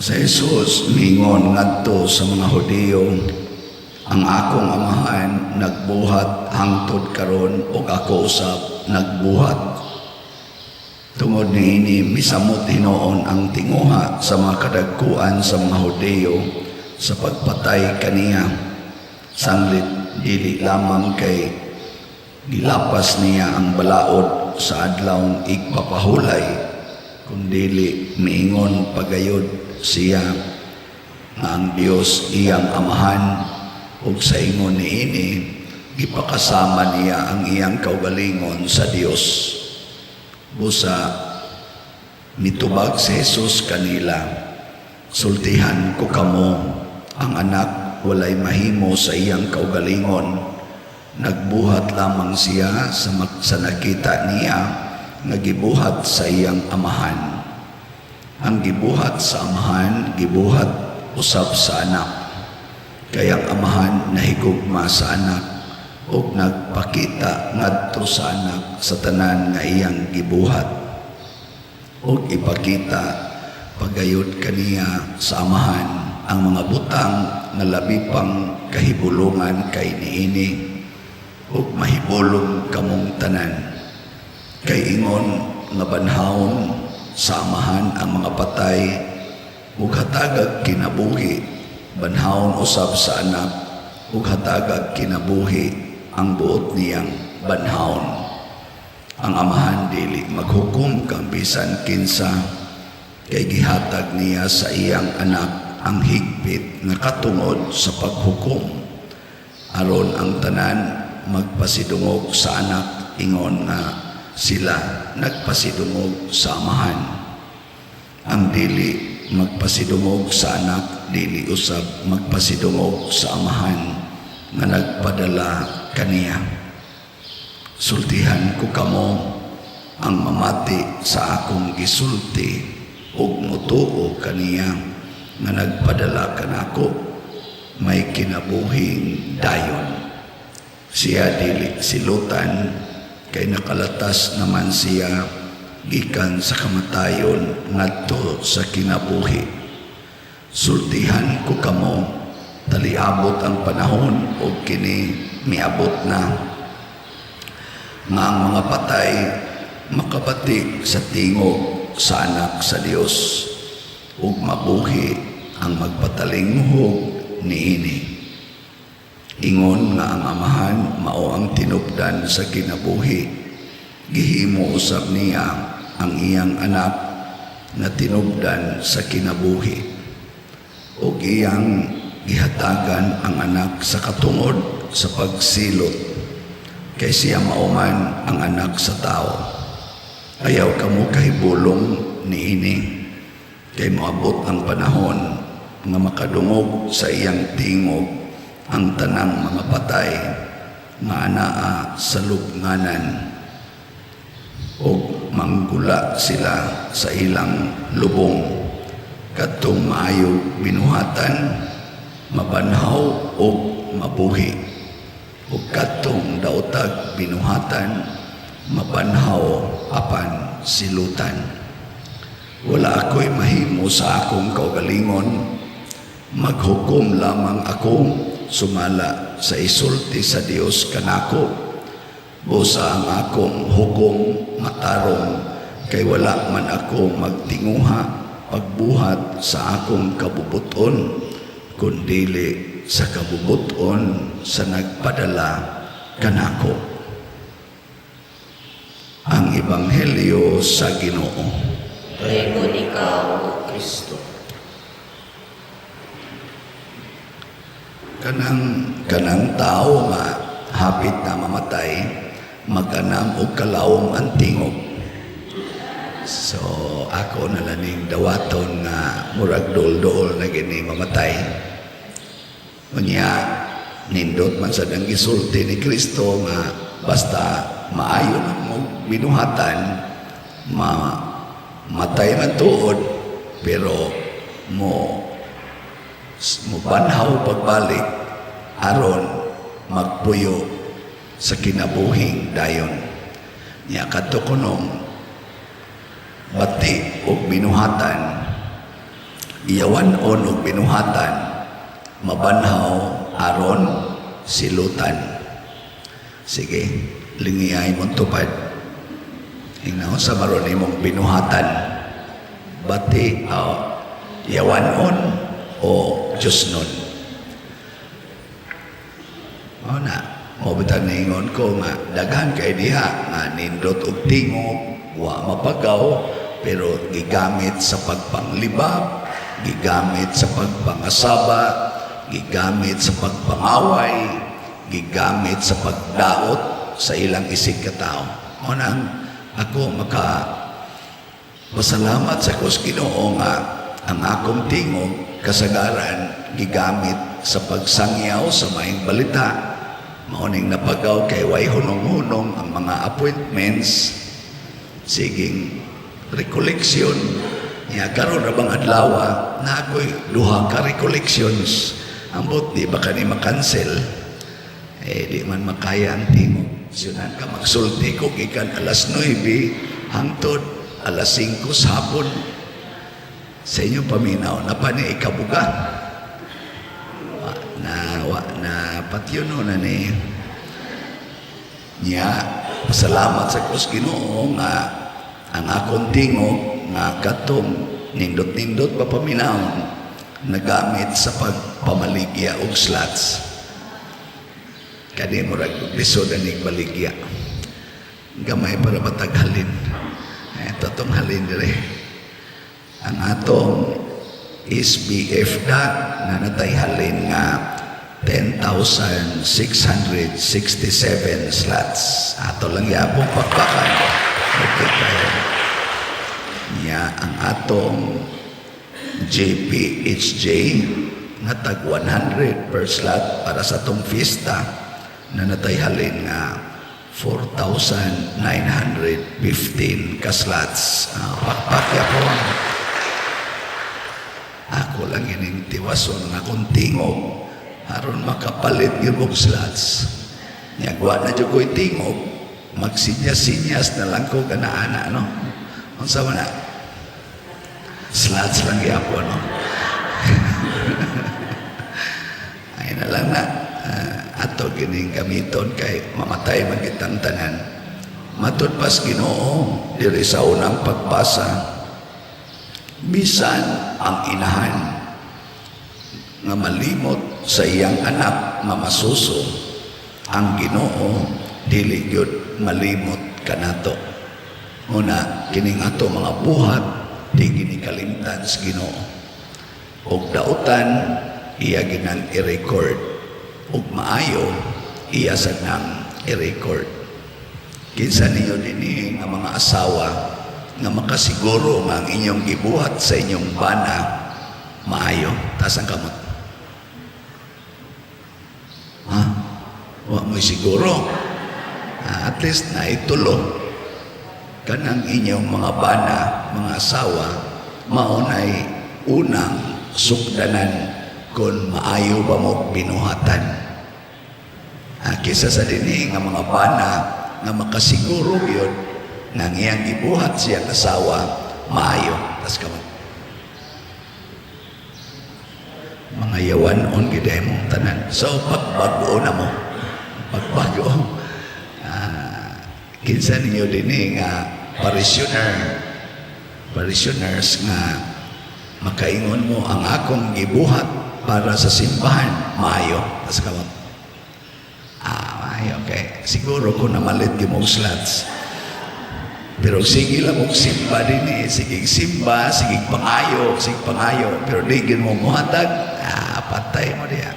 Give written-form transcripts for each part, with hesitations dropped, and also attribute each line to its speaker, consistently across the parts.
Speaker 1: Sa Jesus mingon ngadto sa mga Hudiyo, ang akong amahan nagbuhat hangtod karon ug ako usab nagbuhat. Tungod niini misamot hinuon ang tinguha sa mga kadagkuan sa mga Hudiyo sa pagpatay kaniya. Sanglit dili lamang kay gilapas niya ang balaod sa adlawng igpapahulay, kundili miingon pagayod siya nga ang Dios iyang amahan, ug sa ingon niini gipakasama niya ang iyang kaugalingon sa Dios. Busa mitubag si Jesus kanila, sultihan ko kamo, ang anak walay mahimo sa iyang kaugalingon, nagbuhat lamang siya sa nakita niya nga gibuhat sa iyang amahan. Ang gibuhat sa amahan, gibuhat usab sa anak. Kaya ang amahan nahigugma sa anak ug nagpakita ngadto sa anak sa tanan nga iyang gibuhat. Ug ipakita pagayod kaniya sa amahan ang mga butang nga labi pang kahibulungan kay niini, ug mahibulong kamong tanan. Kay ingon nga banhawon sa amahan ang mga patay ug hatagag kinabuhi, banhawon usab sa anak ug hatagag kinabuhi ang buot niyang banhawon. Ang amahan dili maghukom kang bisan kinsa, kay gihatag niya sa iyang anak ang higpit nga katungod sa paghukom, aron ang tanan magpasidungog sa anak, ingon nga sila nagpasidungog sa amahan. Ang dili magpasidungog sa anak, dili usab magpasidungog sa amahan nga nagpadala kaniya. Sultihan ko kamo, ang mamati sa akong gisulti ug mutuo kaniya nga nagpadala kanako, may kinabuhing dayon. Siya dili silutan, kay nakalatas naman siya gikan sa kamatayon ngadto sa kinabuhi. Sultihan ko kamo, taliabot ang panahon ug kini miabot na, nga ang mga patay makabati sa tingog sa anak sa Dios, ug mabuhi ang magpatalinghuhog niini. Ingon nga ang amahan mao ang tinubdan sa kinabuhi, gihimo usab niya ang iyang anak na tinubdan sa kinabuhi, ug iyang gihatagan ang anak sa katungod sa pagsilot, kay siya mauman ang anak sa tao. Ayaw kamo kahibulong niini, kay moabot ang panahon nga makadungog sa iyang tingog ang tanang mga patay nga anaa sa lubnganan, ug manggula sila sa ilang lubong. Kadtong maayog binuhatan, mabanhaw ug mabuhi, ug kadtong daotag binuhatan, mabanhaw apan silutan. Wala ako'y mahimo sa akong kaugalingon, maghukom lamang ako sumala sa isulti sa Dios kanako. Busa ang akong hukom matarong, kay wala man ako magtinguha pagbuhat sa akong kabubuton, kundili sa kabubuton sa nagpadala kanako. Ang Ebanghelyo sa Ginoo.
Speaker 2: Pregod ikaw, O Kristo.
Speaker 1: Kanang tao nga hapit na mamatay, magkanam og kalawom ang tingog. So ako nalaning dawaton nga murag dol-dol na gini mamatay. Unya nindot man sa dang gisulti ni Kristo nga basta maayo na mo binuhatan, matay man tuod, pero banhaw pagbalik aron magpuyo sa kinabuhing dayon. Niya kadto kunong bati o binuhatan, iyawan-on og binuhatan, mabanhaw aron silutan. Sige, lingiyay mong tupad. Hinaw sa maron imong binuhatan, bati iyawan-on o Diyos nun. O na, mabitang naingon ko nga, daghan kay diha, nga nindot og tingog, wa mapagaw, pero gigamit sa pagpanglibab, gigamit sa pagpangasaba, gigamit sa pagpangaway, gigamit sa pagdaot sa ilang isig katao. O nang ako pasalamat sa Ginoo nga ang akong tingog kasagaran gigamit sa pagsangyaw sa maayong balita. Mauning napagaw kay way hunong-hunong ang mga appointments, siging recollection. Ya karon ra bang adlaw na ako'y duha ka recollections. Ambot di ba kani makancel? Di man makaya ang tingog. Siunan ka magsulti ko gikan alas 9 hangtod alas 5 sa hapon. Sa inyong paminaw na pa ni ikabuga. Wa na patyon na ni niya. Salamat sa Ginoo nga ang akong tingog nga katong nindot-nindot pa paminaw nagamit sa pagpamaligya og slots. Kani mo rag lisod aning baligya. Gamay para mataghalin. Ito tong halin dire. Ang atong SBF na natay halin nga 10,667 slots. Ato lang yapong pakpakan. Okay kayo. Niya ang atong JPHJ natag 100 per slot para sa tong fiesta na natay halin nga 4,915 ka slots. Pakpakya po. Ako lang ining tiwason nga kung tingog aron makapalit yung og slots. Nyagwa na dyan ko'y tingog, magsinyas-sinyas na lang ko ganaana, no? Ang sama na, slots lang yapo, no? Ay na lang na, ato gining gamiton kay mamatay magitang tanan. Matod pas Ginoo, diri sa unang pagbasa, bisan ang inahan nga malimot sa iyang anak nga masuso, ang Ginoo dili gyud malimot kanato. Una kining ato mga buhat di ginikalimtan sa Ginoo. Og dautan iya ginang i-record, og maayo iya sad nang i-record. Kinsa ninyo dinhi nga mga asawa nga makasiguro nga ang inyong gibuhat sa inyong bana maayo. Tas ang kamot. Wa mo'y siguro. At least na itulo kanang inyong mga bana, mga asawa, maunay unang sukdanan kung maayo ba mo binuhatan. Kisa sa dini nga mga bana nga makasiguro yun nang iyang ibuhat siyang asawa, maayo. Tas kamot. Mga yawan-on giday mong tanan. So, pagbago na mo. Pagbago. Kinsa ninyo din nga parishioners nga makaingon mo ang akong gibuhat para sa simbahan, maayo. Tas kamot. Maayo. Okay. Siguro ko na malit yung mong slots. Pero sige lang mong simba din sige simba, sige pangayo, pero digin mo muhatag, patay mo diya.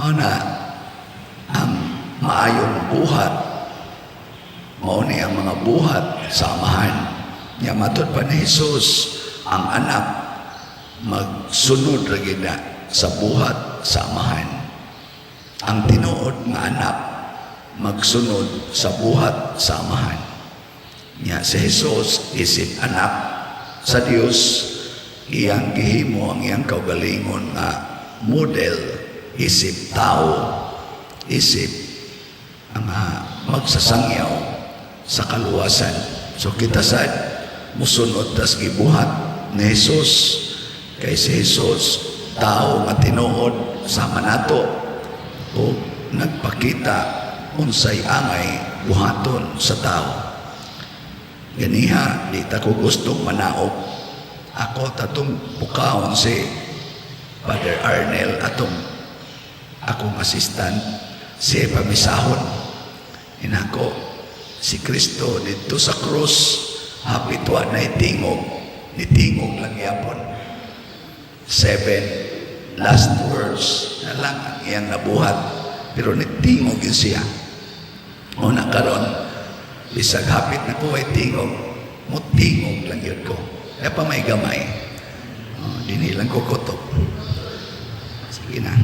Speaker 1: O na, ang maayong buhat, mauni ang mga buhat, samahan. Niya matod pa ni Jesus, ang anak, magsunod rin na sa buhat, samahan. Ang tinuod nga anak, magsunod sa buhat, samahan. Niya si Jesus isip anak sa Dios, iyang gihimo ang iyang kaugalingon nga model, isip tao, isip ang magsasangyaw sa kaluwasan. So kita sad musunod tas gibuhat ni Jesus Kay si Jesus, tao nga tinuod sama nato o nagpakita unsay angay buhaton sa tao. Ganiha, di ta ko gustong manaog. Ako tatong pukaon si Father Arnel atong akong assistant si pamisahon. Inako, si Kristo dito sa krus, hapit wa na itingog, nitingog lang yapon. 7 last words na lang ang iyang nabuhat, pero nitingog yun siya. O nakaroon, bisag hapit na ko ay tingog, mutingog lang yun ko. Kaya pa may gamay. Dinilang ko kutok. Sige na.